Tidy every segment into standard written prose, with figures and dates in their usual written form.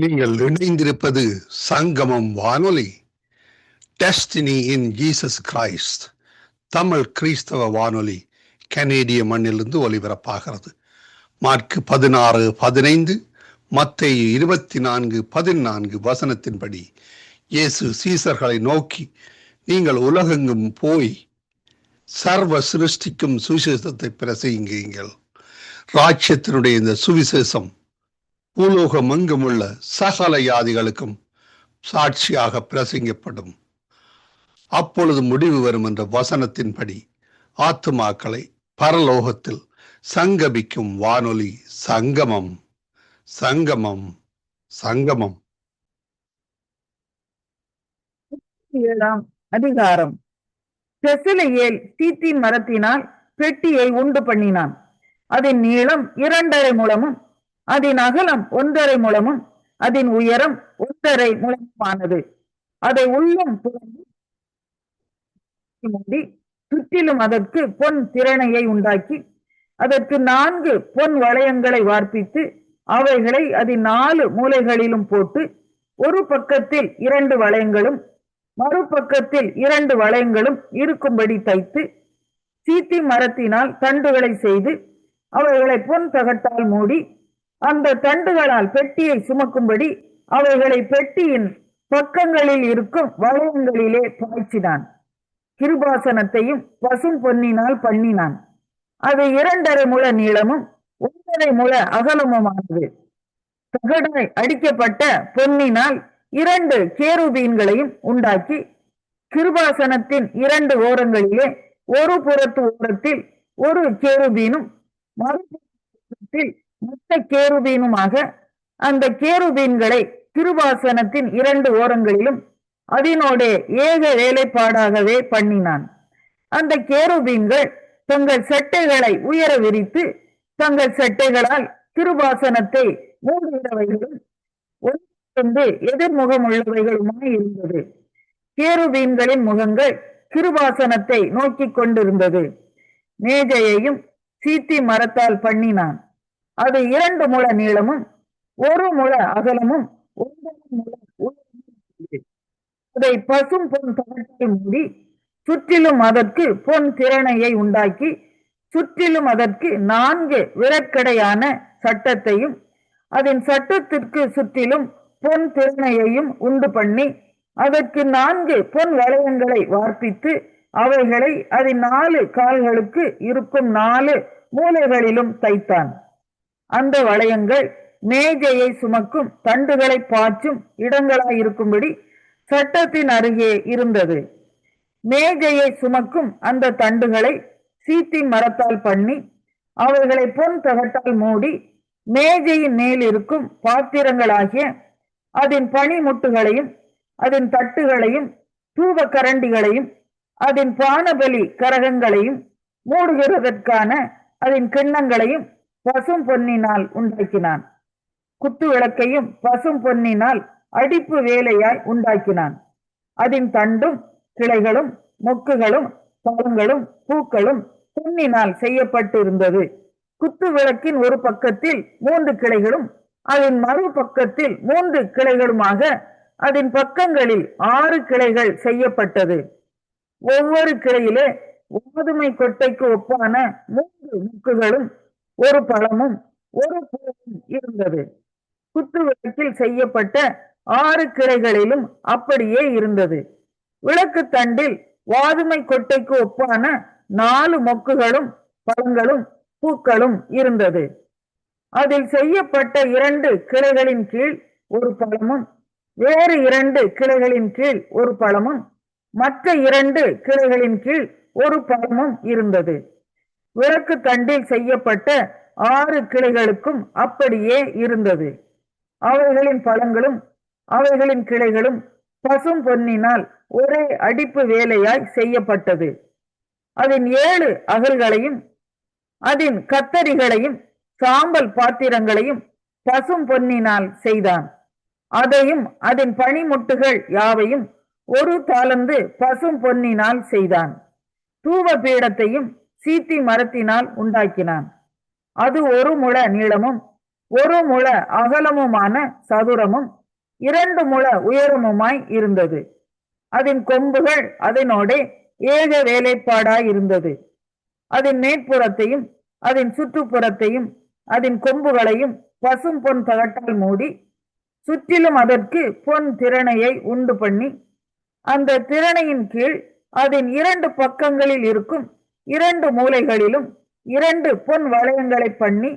நீங்கள் இணைந்திருப்பது சங்கமம் வானொலி. Destiny in Jesus Christ Tamil கிறிஸ்தவ வானொலி கனேடிய மண்ணிலிருந்து ஒலிபரப்பாகிறது. மார்க் 16:15, மத்தேயு 24:14 வசனத்தின்படி இயேசு சீசர்களை நோக்கி, நீங்கள் உலகெங்கும் போய் சர்வ சிருஷ்டிக்கும் சுவிசேஷத்தை பிரசங்கியுங்கள். ராஜ்யத்தினுடைய இந்த சுவிசேஷம் பூலோகம் எங்குமுள்ள சகல யாதிகளுக்கும் சாட்சியாக பிரசங்கப்படும். அப்பொழுது முடிவு வரும் என்ற வசனத்தின்படி ஆத்துமாக்களை பரலோகத்தில் சங்கமிக்கும் வானொலி சங்கமம். சங்கமம் சங்கமம். 7ஆம் அதிகாரம். பெசலெயேல் சீத்திம் மரத்தினால் பெட்டியை உண்டு பண்ணினான். அதன் நீளம் 2.5 முழமும், அதன் அகலம் 1.5 முழமும், அதன் உயரம் 1.5 முழமானது. அதை உள்ளும் புறமும் மூடி சுற்றிலும் அதற்கு பொன் திரணையை உண்டாக்கி அதற்கு 4 பொன் வளையங்களை வார்ப்பித்து அவைகளை அதன் 4 மூலைகளிலும் போட்டு, ஒரு பக்கத்தில் 2 வளையங்களும் மறுபக்கத்தில் 2 வளையங்களும் இருக்கும்படி தைத்து, சீத்தி மரத்தினால் தண்டுகளை செய்து அவைகளை பொன் தகட்டால் மூடி, அந்த தண்டுகளால் பெட்டியை சுமக்கும்படி அவைகளை பெட்டியின் பக்கங்களில் இருக்கும் வளையங்களிலே பாய்ச்சினான். கிருபாசனத்தையும் பசும் பொன்னினால் பண்ணினான். அது 2.5 முழ நீளமும் 1.5 முழ அகலமுமானது. தகடாய் அடிக்கப்பட்ட பொன்னினால் 2 கேருபீன்களையும் உண்டாக்கி, கிருபாசனத்தின் 2 ஓரங்களிலே ஒரு புறத்து ஓரத்தில் ஒரு கேருபீனும் மறுபுறத்தில் மற்ற கேருபீனுமாக அந்த கேருபீன்களை கிருபாசனத்தின் 2 ஓரங்களிலும் அதனோட ஏக வேலைப்பாடாகவே பண்ணினான். அந்த கேருபீன்கள் தங்கள் செட்டைகளை உயர விரித்து தங்கள் செட்டைகளால் கிருபாசனத்தை மூடுகிறவைகளும் ஒன்று எதிர்முகம் உள்ளவைகளுமாய் இருந்தது. கேருபீன்களின் முகங்கள் கிருபாசனத்தை நோக்கி கொண்டிருந்தது. மேஜையையும் சீத்தி மரத்தால் பண்ணினான். அது 2 முழ நீளமும் 1 முழ அகலமும் 1 முழ உயரமும். அதை பசும் பொன் தகட்டால் மூடி சுற்றிலும் அதற்கு பொன் திரணையை உண்டாக்கி, சுற்றிலும் அதற்கு 4 விரற்கடையான சட்டத்தையும் அதன் சட்டத்திற்கு சுற்றிலும் பொன் திறனையையும் உண்டு பண்ணி, அதற்கு 4 பொன் வளையங்களை வார்ப்பித்து அவைகளை அதன் 4 கால்களுக்கு இருக்கும் 4 மூலைகளிலும் தைத்தான். அந்த வளையங்கள் மேஜையை சுமக்கும் தண்டுகளை பாய்ச்சும் இடங்களாயிருக்கும்படி சட்டத்தின் அருகே இருந்தது. மேஜையை சுமக்கும் அந்த தண்டுகளை சீத்தி மரத்தால் பண்ணி அவைகளை பொன் தகட்டால் மூடி, மேஜையின் மேல் இருக்கும் பாத்திரங்களாகிய அதன் பனிமுட்டுகளையும் அதன் தட்டுகளையும் தூப கரண்டிகளையும் அதன் பானபலி கரகங்களையும் மூடுகிறதற்கான அதன் கிண்ணங்களையும் பசும் பொன்னினால் உண்டாக்கினான். குத்து விளக்கையும் பசும் பொன்னினால் அடிப்பு வேலையாய் உண்டாக்கினான். அதன் தண்டும் கிளைகளும் மொக்குகளும் பழங்களும் பூக்களும் பொன்னினால் செய்யப்பட்டிருந்தது. குத்து விளக்கின் ஒரு பக்கத்தில் 3 கிளைகளும் அதன் மறுபக்கத்தில் 3 கிளைகளுமாக அதன் பக்கங்களில் 6 கிளைகள் செய்யப்பட்டது. ஒவ்வொரு கிளையிலே கோதுமை கொட்டைக்கு ஒப்பான 3 முக்குகளும் ஒரு பழமும் ஒரு பூவும் இருந்தது. குத்து விளக்கில் செய்யப்பட்ட 6 கிளைகளிலும் அப்படியே இருந்தது. விளக்கு தண்டில் வாதுமை கொட்டைக்கு ஒப்பான 4 மொக்குகளும் பழங்களும் பூக்களும் இருந்தது. அதில் செய்யப்பட்ட 2 கிளைகளின் கீழ் ஒரு பழமும், வேறு 2 கிளைகளின் கீழ் ஒரு பழமும், மற்ற 2 கிளைகளின் கீழ் ஒரு பழமும் இருந்தது. விளக்கு தண்டில் செய்யப்பட்ட 6 கிளைகளுக்கும் அப்படியே இருந்தது. அவைகளின் பழங்களும் அவைகளின் கிளைகளும் பசும் பொன்னினால் ஒரே அடிப்பு வேலையாய் செய்யப்பட்டது. அதன் 7 அகல்களையும் அதன் கத்தரிகளையும் சாம்பல் பாத்திரங்களையும் பசும் பொன்னினால் செய்தான். அதையும் அதன் பனிமுட்டுகள் யாவையும் 1 தாலந்து பசும் பொன்னினால் செய்தான். தூப பீடத்தையும் சீத்தி மரத்தினால் உண்டாக்கினான். அது 1 முழ நீளமும் 1 முழ அகலமுமான சதுரமும் 2 முழ உயரமுமாய் இருந்தது. அதன் கொம்புகள் அதனோடே ஏக வேலைப்பாடாய் இருந்தது. அதன் மேற்புறத்தையும் அதன் சுற்றுப்புறத்தையும் அதன் கொம்புகளையும் பசும் பொன் தகட்டால் மூடி, சுற்றிலும் அதற்கு பொன் திறனையை உண்டு பண்ணி, அந்த திறனையின் கீழ் அதன் 2 பக்கங்களில் இருக்கும் 2 மூலைகளிலும் 2 பொன் வளையங்களை பண்ணி,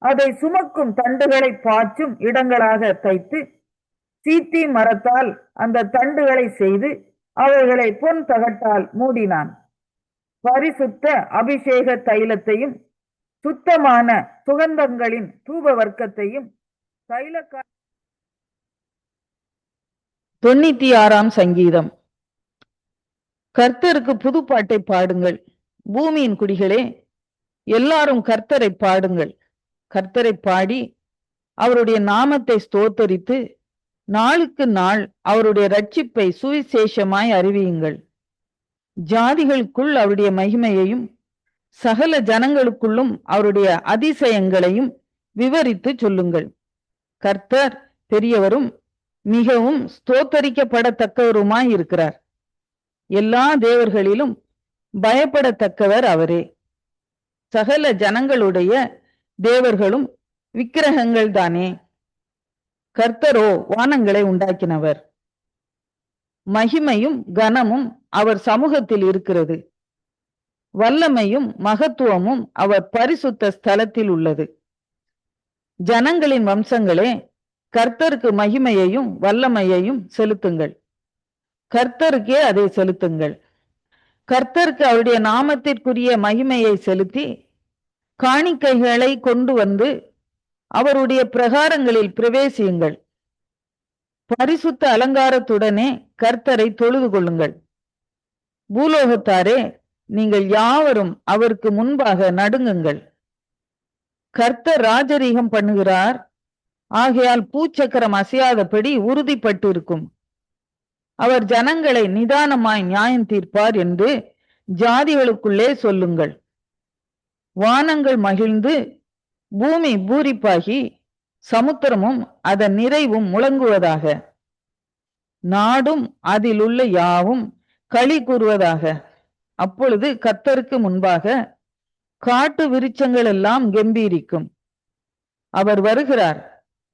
அதை சுமக்கும் தண்டுகளை பாய்ச்சும் இடங்களாக தைத்து, சீத்தி மரத்தால் அந்த தண்டுகளை செய்து அவைகளை பொன் தகட்டால் மூடினான். பரிசுத்த அபிஷேக தைலத்தையும் சுத்தமான சுகந்தங்களின் தூப வர்க்கத்தையும் தைல 96ஆம் சங்கீதம். கர்த்தருக்கு புதுப்பாட்டை பாடுங்கள், பூமியின் குடிகளே, எல்லாரும் கர்த்தரை பாடுங்கள். கர்த்தரை பாடி அவருடைய நாமத்தை ஸ்தோத்தரித்து நாளுக்கு நாள் அவருடைய இரட்சிப்பை சுவிசேஷமாய் அறிவியுங்கள். ஜாதிகளுக்குள் அவருடைய மகிமையையும் சகல ஜனங்களுக்குள்ளும் அவருடைய அதிசயங்களையும் விவரித்து சொல்லுங்கள். கர்த்தர் பெரியவரும் மிகவும் ஸ்தோத்தரிக்கப்படத்தக்கவருமாய் இருக்கிறார். எல்லா தேவர்களிலும் பயப்படத்தக்கவர் அவரே. சகல ஜனங்களுடைய தேவர்களும் விக்கிரகங்கள் தானே. கர்த்தரோ வானங்களை உண்டாக்கினவர். மகிமையும் கனமும் அவர் சமூகத்தில் இருக்கிறது. வல்லமையும் மகத்துவமும் அவர் பரிசுத்த ஸ்தலத்தில் உள்ளது. ஜனங்களின் வம்சங்களே, கர்த்தருக்கு மகிமையையும் வல்லமையையும் செலுத்துங்கள். கர்த்தருக்கே அதை செலுத்துங்கள். கர்த்தருக்கு அவருடைய நாமத்திற்குரிய மகிமையை செலுத்தி காணிக்கைகளை கொண்டு வந்து அவருடைய பிரகாரங்களில் பிரவேசியுங்கள். பரிசுத்த அலங்காரத்துடனே கர்த்தரை தொழுது கொள்ளுங்கள். பூலோகத்தாரே, நீங்கள் யாவரும் அவருக்கு முன்பாக நடுங்குங்கள். கர்த்தர் ராஜரீகம் பண்ணுகிறார், ஆகையால் பூச்சக்கரம் அசையாதபடி உறுதிப்பட்டு இருக்கும். அவர் ஜனங்களை நிதானமாய் நியாயம் தீர்ப்பார் என்று ஜாதிகளுக்குள்ளே சொல்லுங்கள். வானங்கள் மகிழ்ந்து பூமி பூரிப்பாகி சமுத்திரமும் அதன் நிறைவும் முழங்குவதாக. நாடும் அதில் உள்ள யாவும் களி கூறுவதாக. அப்பொழுது கர்த்தருக்கு முன்பாக காட்டு விருட்சங்கள் எல்லாம் கெம்பீரிக்கும். அவர் வருகிறார்,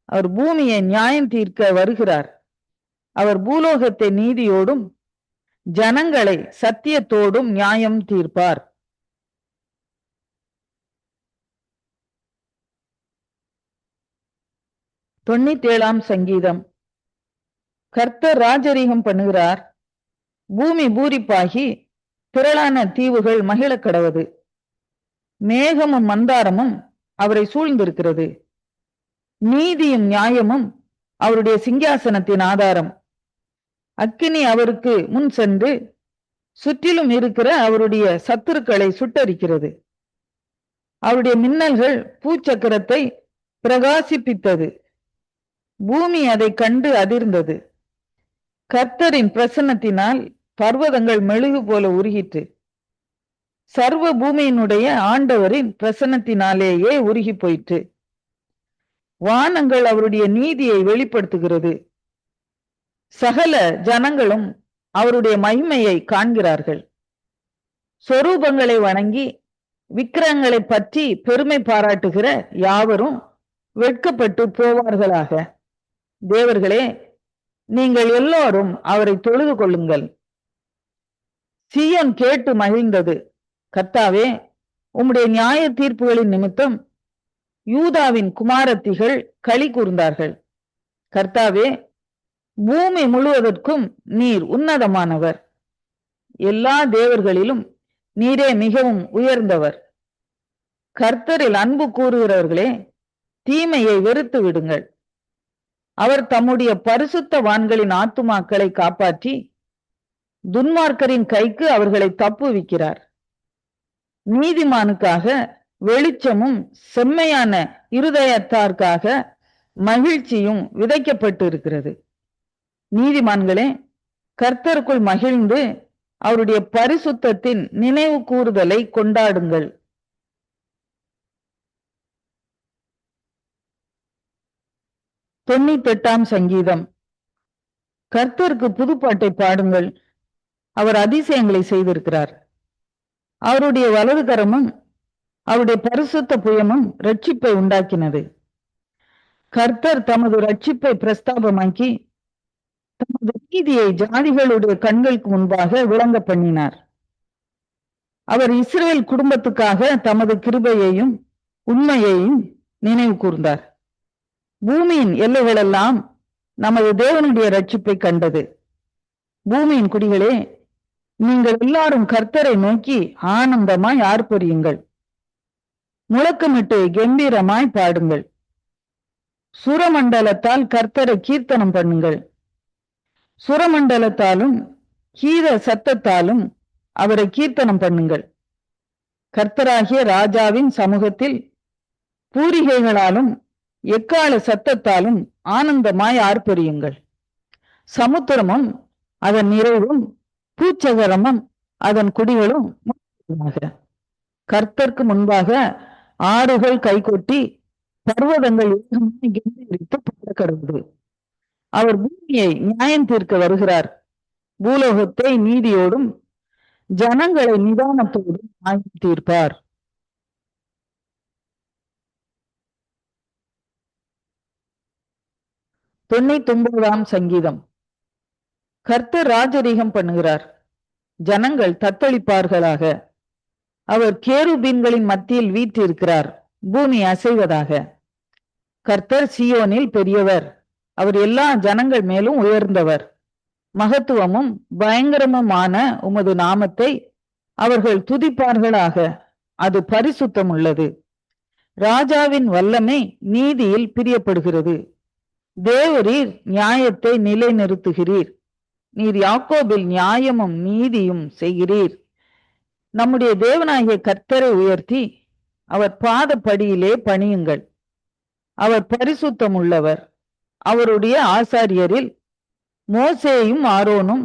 அவர் பூமியை நியாயம் தீர்க்க வருகிறார். அவர் பூலோகத்தை நீதியோடும் ஜனங்களை சத்தியத்தோடும் நியாயம் தீர்ப்பார். தொண்ணூத்தேழாம் சங்கீதம். கர்த்தர் ராஜரீகம் பண்ணுகிறார், பூமி பூரிப்பாகி திரளான தீவுகள் மகிழ கடவது. மேகமும் மந்தாரமும் அவரை சூழ்ந்திருக்கிறது. நீதியும் நியாயமும் அவருடைய சிங்காசனத்தின் ஆதாரம். அக்கினி அவருக்கு முன் சென்று சுற்றிலும் இருக்கிற அவருடைய சத்துருக்களை சுட்டரிக்கிறது. அவருடைய மின்னல்கள் பூச்சக்கரத்தை பிரகாசிப்பித்தது. பூமி அதை கண்டு அதிர்ந்தது. கர்த்தரின் பிரசன்னத்தினால் பர்வதங்கள் மெழுகு போல உருகிற்று. சர்வ பூமியினுடைய ஆண்டவரின் பிரசன்னத்தினாலேயே உருகி போயிற்று. வானங்கள் அவருடைய நீதியை வெளிப்படுத்துகிறது. சகல ஜனங்களும் அவருடைய மகிமையை காண்கிறார்கள். சொரூபங்களை வணங்கி விக்கிரகங்களை பற்றி பெருமை பாராட்டுகிற யாவரும் வெட்கப்பட்டு போவார்களாக. தேவர்களே, நீங்கள் எல்லோரும் அவரை தொழுது கொள்ளுங்கள். சீயோன் கேட்டு மகிழ்ந்தது. கர்த்தாவே, உம்முடைய நியாய தீர்ப்புகளின் நிமித்தம் யூதாவின் குமாரத்திகள் களி கூர்ந்தார்கள். கர்த்தாவே, பூமி முழுவதற்கும் நீர் உன்னதமானவர். எல்லா தேவர்களிலும் நீரே மிகவும் உயர்ந்தவர். கர்த்தரில் அன்பு கூறுகிறவர்களே, தீமையை வெறுத்து விடுங்கள். அவர் தம்முடைய பரிசுத்தவான்களின் ஆத்துமாக்களை காப்பாற்றி துன்மார்க்கரின் கைக்கு அவர்களை தப்புவிக்கிறார். நீதிமானுக்காக வெளிச்சமும் செம்மையான இருதயத்தார்க்காக மகிழ்ச்சியும் விதைக்கப்பட்டு இருக்கிறது. நீதிமான்களே, கர்த்தருக்குள் மகிழ்ந்து அவருடைய பரிசுத்தத்தின் நினைவு கூறுதலை கொண்டாடுங்கள். 98ஆம் சங்கீதம். கர்த்தருக்கு புதுப்பாட்டை பாடுங்கள், அவர் அதிசயங்களை செய்திருக்கிறார். அவருடைய வலது கரமும் அவருடைய பரிசுத்த புயமும் ரட்சிப்பை உண்டாக்கினது. கர்த்தர் தமது ரட்சிப்பை பிரஸ்தாபமாக்கி தமது நீதியை ஜாதிகளுடைய கண்களுக்கு முன்பாக விளங்க பண்ணினார். அவர் இஸ்ரேல் குடும்பத்துக்காக தமது கிருபையையும் உண்மையையும் நினைவு கூர்ந்தார். பூமியின் எல்லைகளெல்லாம் நமது தேவனுடைய ரட்சிப்பை கண்டது. பூமியின் குடிகளே, நீங்கள் எல்லாரும் கர்த்தரை நோக்கி ஆனந்தமாய் ஆர்ப்பரியுங்கள், முழக்கமிட்டு கம்பீரமாய் பாடுங்கள். சுரமண்டலத்தால் கர்த்தரை கீர்த்தனம் பண்ணுங்கள். சுரமண்டலத்தாலும் கீத சத்தத்தாலும் அவரை கீர்த்தனம் பண்ணுங்கள். கர்த்தராகிய ராஜாவின் சமூகத்தில் பூரிகைகளாலும் எக்கால சத்தத்தாலும் ஆனந்தமாய் ஆர்ப்பரியுங்கள். சமுத்திரமும் அதன் நிறைவும் பூச்சகரமும் அதன் குடிகளும் கர்த்தருக்கு முன்பாக ஆறுகள் கைகொட்டி பர்வதங்கள் கெம்பீரித்து பாடக்கடவுது. அவர் பூமியை நியாயம் தீர்க்க வருகிறார். பூலோகத்தை நீதியோடும் ஜனங்களை நிதானத்தோடும் நியாயம் தீர்ப்பார். தொண்ணூத்தொன்பதாம் சங்கீதம். கர்த்தர் ராஜரீகம் பண்ணுகிறார், ஜனங்கள் தத்தளிப்பார்களாக. அவர் கேருபீன்களின் மத்தியில் வீற்றிருக்கிறார், பூமி அசைவதாக. கர்த்தர் சீயோனில் பெரியவர், அவர் எல்லா ஜனங்கள் மேலும் உயர்ந்தவர். மகத்துவமும் பயங்கரமுமான உமது நாமத்தை அவர்கள் துதிப்பார்களாக, அது பரிசுத்தம் உள்ளது. ராஜாவின் வல்லமை நீதியில் பிரியப்படுகிறது. தேவரீர் நியாயத்தை நிலைநிறுத்துகிறீர். நீர் யாக்கோபில் நியாயமும் நீதியும் செய்கிறீர். நம்முடைய தேவனாகிய கர்த்தரை உயர்த்தி அவர் பாதப்படியிலே பணியுங்கள். அவர் பரிசுத்தம் உள்ளவர். அவருடைய ஆசாரியரில் மோசேயும் ஆரோனும்,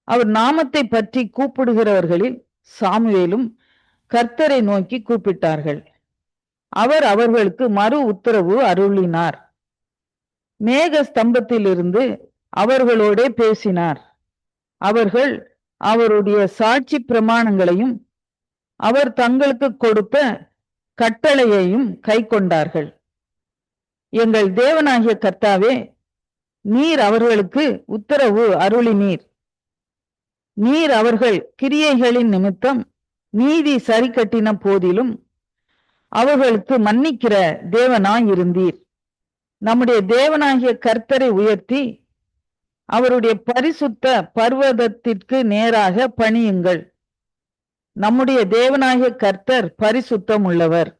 அவர் நாமத்தை பற்றி கூப்பிடுகிறவர்களில் சாமுவேலும் கர்த்தரை நோக்கி கூப்பிட்டார்கள். அவர் அவர்களுக்கு மறு உத்தரவு அருளினார். மேக ஸ்தம்பத்திலிருந்து அவர்களோட பேசினார். அவர்கள் அவருடைய சாட்சி பிரமாணங்களையும் அவர் தங்களுக்கு கொடுத்த கட்டளையையும் கை கொண்டார்கள். எங்கள் தேவனாகிய கர்த்தாவே, நீர் அவர்களுக்கு உத்தரவு அருளினீர். நீர் அவர்கள் கிரியைகளின் நிமித்தம் நீதி சரி கட்டின போதிலும் அவர்களுக்கு மன்னிக்கிற தேவனாயிருந்தீர். நம்முடைய தேவனாகிய கர்த்தரை உயர்த்தி அவருடைய பரிசுத்த பர்வதத்திற்கு நேராக பணியுங்கள். நம்முடைய தேவனாகிய கர்த்தர் பரிசுத்தம் உள்ளவர்.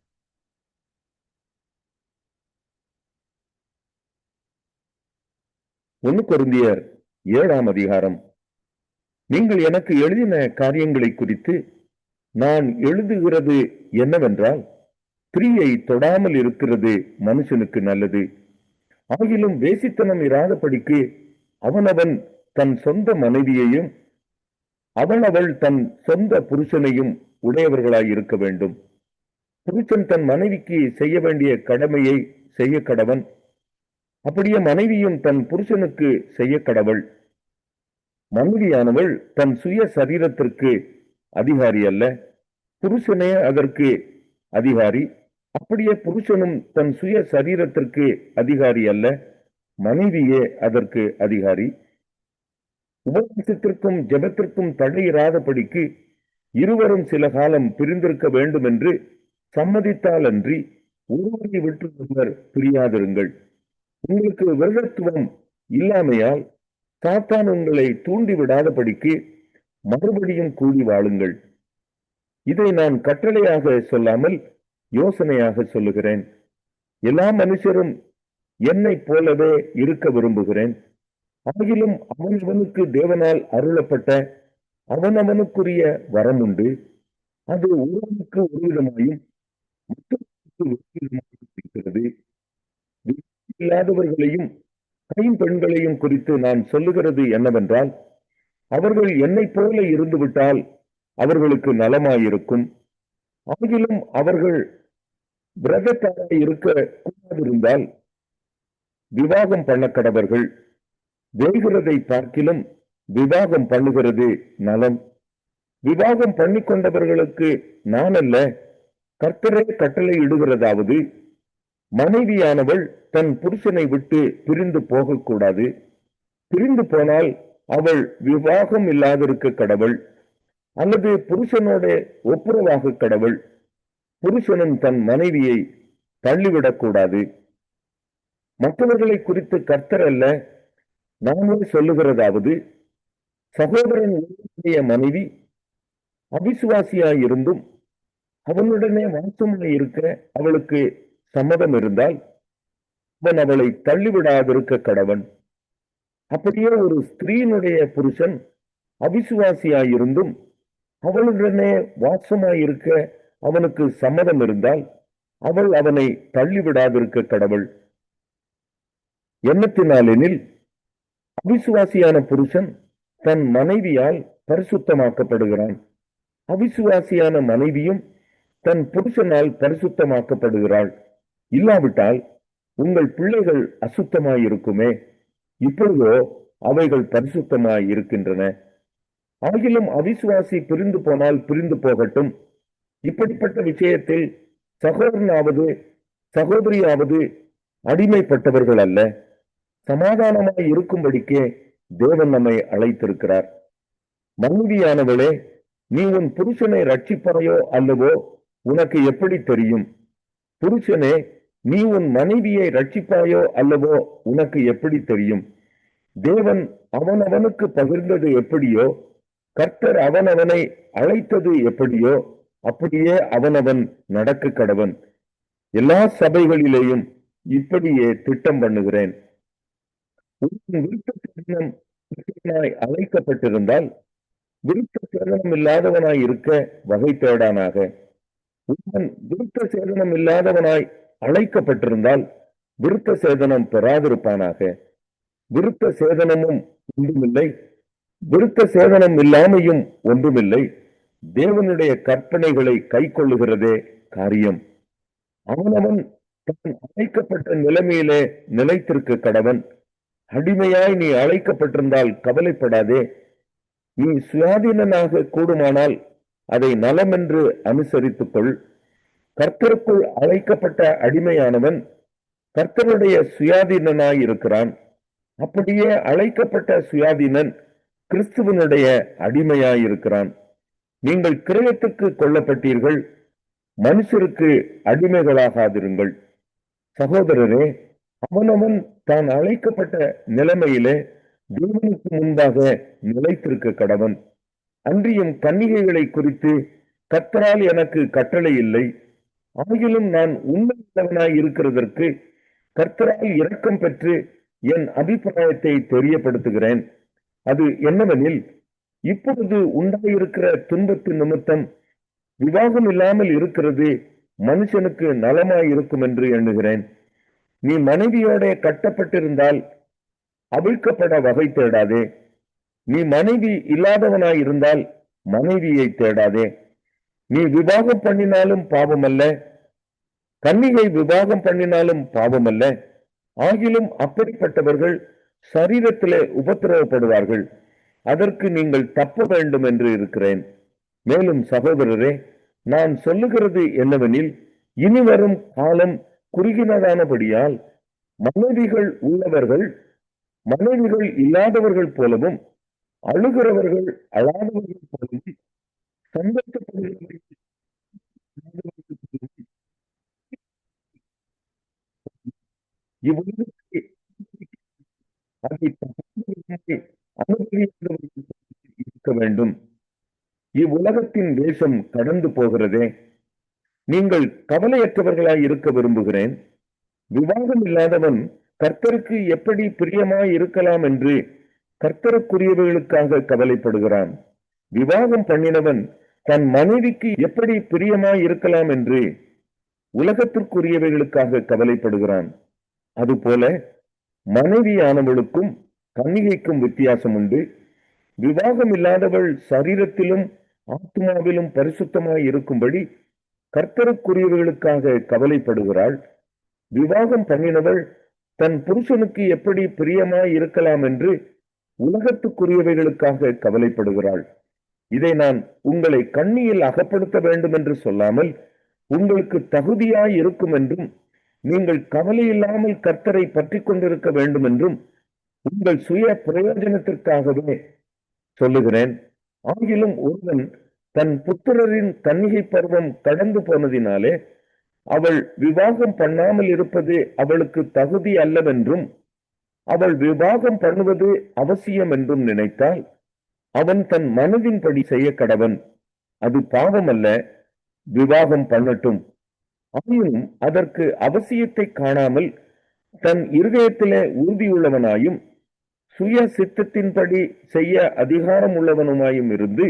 Corinthians 7ஆம் அதிகாரம். நீங்கள் எனக்கு எழுதின காரியங்களை குறித்து நான் எழுதுகிறது என்னவென்றால், ஸ்திரீயை தொடாமல் இருக்கிறது மனுஷனுக்கு நல்லது. ஆகிலும் வேசித்தனம் இராதபடிக்கு அவனவன் தன் சொந்த மனைவியையும் அவள் தன் சொந்த புருஷனையும் உடையவர்களாய் இருக்க வேண்டும். புருஷன் தன் மனைவிக்கு செய்ய வேண்டிய கடமையை செய்ய கடவன். அப்படியே மனைவியும் தன் புருஷனுக்கு செய்ய கடவள். மனைவியானவள் தன் சுய சரீரத்திற்கு அதிகாரி அல்ல, புருஷனே அதற்கு அதிகாரி. அப்படியே புருஷனும் தன் சுய சரீரத்திற்கு அதிகாரி அல்ல, மனைவியே அதற்கு அதிகாரி. உபவாசத்திற்கும் ஜெபத்திற்கும் தடையிராதபடிக்கு இருவரும் சில காலம் பிரிந்திருக்க வேண்டும் என்று சம்மதித்தால் அன்றி ஒருவரை விட்டு ஒருவர் பிரியாதிருங்கள். உங்களுக்கு விரதத்துவம் இல்லாமையால் சாத்தான் உங்களை தூண்டிவிடாதபடிக்கு மறுபடியும் கூடி வாழுங்கள். இதை நான் கட்டளையாக சொல்லாமல் யோசனையாக சொல்லுகிறேன். எல்லா மனுஷரும் என்னை போலவே இருக்க விரும்புகிறேன். ஆகிலும் அவனவனுக்கு தேவனால் அருளப்பட்ட அவனவனுக்குரிய வரம் உண்டு. அது ஒருவனுக்கு ஒரு விதமாயும் மற்றவனுக்கு ஒரு விதமாயும் இருக்கிறது. இல்லாதவர்களையும் கைம்பெண்களையும் குறித்து நான் சொல்லுகிறது என்னவென்றால், அவர்கள் என்னை போல இருந்துவிட்டால் அவர்களுக்கு நலமாயிருக்கும். ஆகிலும் அவர்கள் விரதத்தாராய் இருக்க கூடாதிருந்தால் விவாகம் பண்ண கடவர்கள். வேகிறதை பார்க்கிலும் விவாகம் பண்ணுகிறது நலம். விவாகம் பண்ணி கொண்டவர்களுக்கு நான் அல்ல, கர்த்தரே கட்டளை இடுகிறதாவது, மனைவியானவள் தன் புருஷனை விட்டு பிரிந்து போகக்கூடாது. பிரிந்து போனால் அவள் விவாகம் இல்லாதிருக்க கடவள், அல்லது புருஷனோட ஒப்புரவாக கடவள். புருஷனும் தன் மனைவியை தள்ளிவிடக்கூடாது. மற்றவர்களை குறித்து கர்த்தர் அல்ல, நானே சொல்லுகிறதாவது, சகோதரன் மனைவி அவிசுவாசியாயிருந்தும் அவனுடனே வாசமாயிருக்க அவளுக்கு சம்மதம் இருந்தால் அவன் அவளை தள்ளிவிடாதிருக்க கடவன். அப்படியே ஒரு ஸ்திரீனுடைய புருஷன் அவிசுவாசியாயிருந்தும் அவளுடனே வாசமாயிருக்க அவனுக்கு சம்மதம் இருந்தால் அவள் அவனை தள்ளிவிடாதிருக்க கடவள். எண்ணத்தினாலெனில் அவிசுவாசியான புருஷன் தன் மனைவியால் பரிசுத்தமாக்கப்படுகிறான், அவிசுவாசியான மனைவியும் தன் புருஷனால் பரிசுத்தமாக்கப்படுகிறாள். இல்லாவிட்டால் உங்கள் பிள்ளைகள் அசுத்தமாயிருக்குமே, இப்பொழுதோ அவைகள் பரிசுத்தமாயிருக்கின்றன. ஆகிலும் அவிசுவாசி பிரிந்து போனால் பிரிந்து போகட்டும். இப்படிப்பட்ட விஷயத்தில் சகோதரனாவது சகோதரியாவது அடிமைப்பட்டவர்கள் அல்ல, சமாதானமாய் இருக்கும்படிக்கே தேவன் நம்மை அழைத்திருக்கிறார். மனைவியானவளே, நீ உன் புருஷனை ரட்சிப்பாயோ அல்லவோ உனக்கு எப்படி தெரியும்? புருஷனே, நீ உன் மனைவியை ரட்சிப்பாயோ அல்லவோ உனக்கு எப்படி தெரியும்? தேவன் அவனவனுக்கு பகிர்ந்தது எப்படியோ, கர்த்தர் அவனவனை அழைத்தது எப்படியோ, அப்படியே அவனவன் நடக்க கடவன். எல்லா சபைகளிலேயும் இப்படியே திட்டம் பண்ணுகிறேன். விருத்த சேதனம் அழைக்கப்பட்டிருந்தால் விருத்த சேதனம் இல்லாதவனாய் இருக்க வகை தேடானாக. விருத்த சேதனம் இல்லாதவனாய் அழைக்கப்பட்டிருந்தால் விருத்த சேதனம் பெறாதிருப்பானாக. விருத்த சேதனமும் ஒன்றுமில்லை, விருத்த சேதனம் இல்லாமையும் ஒன்றுமில்லை. தேவனுடைய கற்பனைகளை கை கொள்ளுகிறதே காரியம். அவனவன் தான் அழைக்கப்பட்ட நிலைமையிலே நிலைத்திருக்க கடவன். அடிமையாய் நீ அழைக்கப்பட்டிருந்தால் கவலைப்படாதே. நீ சுயாதீனனாக கூடுமானால் அதை நலமென்று அனுசரித்துக் கொள். கர்த்தருக்குள் அழைக்கப்பட்ட அடிமையானவன் கர்த்தருடைய சுயாதீனனாய் இருக்கிறான். அப்படியே அழைக்கப்பட்ட சுயாதீனன் கிறிஸ்துவனுடைய அடிமையாயிருக்கிறான். நீங்கள் கிரயத்துக்கு கொல்லப்பட்டீர்கள், மனுஷருக்கு அடிமைகளாகாதிருங்கள். சகோதரரே, அவனவன் தான் அழைக்கப்பட்ட நிலைமையிலே தேவனுக்கு முன்பாக நிலைத்திருக்க கடவன். அன்றியும் கன்னிகைகளை குறித்து கர்த்தரால் எனக்கு கட்டளை இல்லை, ஆகிலும் நான் உண்மையுள்ளவனாய் இருக்கிறதற்கு கர்த்தரால் இரக்கம் பெற்று என் அபிப்பிராயத்தை தெரியப்படுத்துகிறேன். அது என்னவெனில், இப்பொழுது உண்டாயிருக்கிற துன்பத்தின் நிமித்தம் விவாகம் இல்லாமல் இருக்கிறது மனுஷனுக்கு நலமாய் இருக்கும் என்று எண்ணுகிறேன். நீ மனைவியோட கட்டப்பட்டிருந்தால் அவிழ்க்கப்பட வகை தேடாதே. நீ மனைவி இல்லாதவனாய் இருந்தால் மனைவியை தேடாதே. நீ விவாகம் பண்ணினாலும் பாவமல்ல, கன்னிகை விவாகம் பண்ணினாலும் பாவமல்ல. ஆகிலும் அப்படிப்பட்டவர்கள் சரீரத்திலே உபத்திரவப்படுவார்கள். அதற்கு நீங்கள் தப்ப வேண்டும் என்று இருக்கிறேன். மேலும் சகோதரரே, நான் சொல்லுகிறது என்னவெனில், இனி வரும் காலம் குறுகினதானபடியால் மனைவிகள் உள்ளவர்கள் மனைவிகள் இல்லாதவர்கள் போலவும், அழுகிறவர்கள் அழாதவர்கள் போலவும், சந்தோஷப்படுகிறவர்கள் இருக்க வேண்டும். இவ்வுலகத்தின் தேசம் கடந்து போகிறதே. நீங்கள் கவலையற்றவர்களாய் இருக்க விரும்புகிறேன். விவாகம் இல்லாதவன் கர்த்தருக்கு எப்படி பிரியமாய் இருக்கலாம் என்று கர்த்தருக்குரியவர்களுக்காக கவலைப்படுகிறான். விவாகம் பண்ணினவன் தன் மனைவிக்கு எப்படி பிரியமாய் இருக்கலாம் என்று உலகத்திற்குரியவைகளுக்காக கவலைப்படுகிறான். அதுபோல மனைவியானவளுக்கும் கன்னிகைக்கும் வித்தியாசம் உண்டு. விவாகம் இல்லாதவள் சரீரத்திலும் ஆத்மாவிலும் பரிசுத்தமாய் இருக்கும்படி கர்த்தருக்குரியவர்களுக்காக கவலைப்படுகிறாள். விவாகம் பண்ணினவள் தன் புருஷனுக்கு எப்படி பிரியமாய் இருக்கலாம் என்று உலகத்துக்குரியவைகளுக்காக கவலைப்படுகிறாள். இதை நான் உங்களை கண்ணியில் அகப்படுத்த வேண்டும் என்று சொல்லாமல் உங்களுக்கு தகுதியாய் இருக்கும் என்றும் நீங்கள் கவலை இல்லாமல் கர்த்தரை பற்றி கொண்டிருக்க வேண்டும் என்றும் உங்கள் சுய பிரயோஜனத்திற்காகவே சொல்லுகிறேன். ஆகிலும் ஒருவன் தன் புத்திரரின் கன்னிகை பருவம் கடந்து போனதினாலே அவள் விவாகம் பண்ணாமல் இருப்பது அவளுக்கு தகுதி அல்லவென்றும் அவள் விவாகம் பண்ணுவது அவசியம் என்றும் நினைத்தால் அவன் தன் மனதின்படி செய்ய கடவன். அது பாவம் அல்ல, விவாகம் பண்ணட்டும். ஆயினும் அதற்கு அவசியத்தை காணாமல் தன் இருதயத்திலே உறுதியுள்ளவனாயும் சுய சித்தத்தின்படி செய்ய அதிகாரம் உள்ளவனுமாயும் இருந்து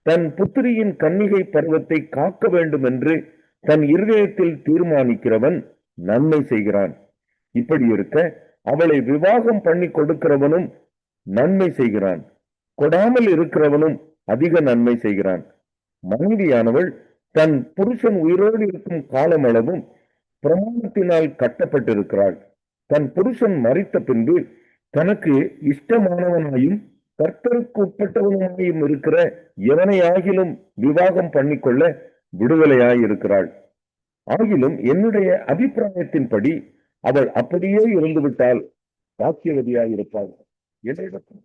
தன் புத்திரியின் கன்னிகை பருவத்தை காக்க வேண்டும் என்று தன் இருதயத்தில் தீர்மானிக்கிறவன் நன்மை செய்கிறான். இப்படி இருக்க அவளை விவாகம் பண்ணி கொடுக்கிறவனும் நன்மை செய்கிறான், கொடாமல் இருக்கிறவனும் அதிக நன்மை செய்கிறான். மனைவியானவள் தன் புருஷன் உயிரோடு இருக்கும் காலமளவும் பிரமாணத்தினால் கட்டப்பட்டிருக்கிறாள். தன் புருஷன் மரித்த பின்பு தனக்கு இஷ்டமானவனாயும் கர்த்தருக்கு உட்பட்டவனுமாயும் இருக்கிற எவனையாகிலும் விவாகம் பண்ணிக்கொள்ள விடுதலையாய் இருக்கிறாள். ஆகிலும் என்னுடைய அபிப்பிராயத்தின்படி அவள் அப்படியே இருந்துவிட்டால் பாக்கியவதியாய் இருப்பாள். என்னிடத்தில்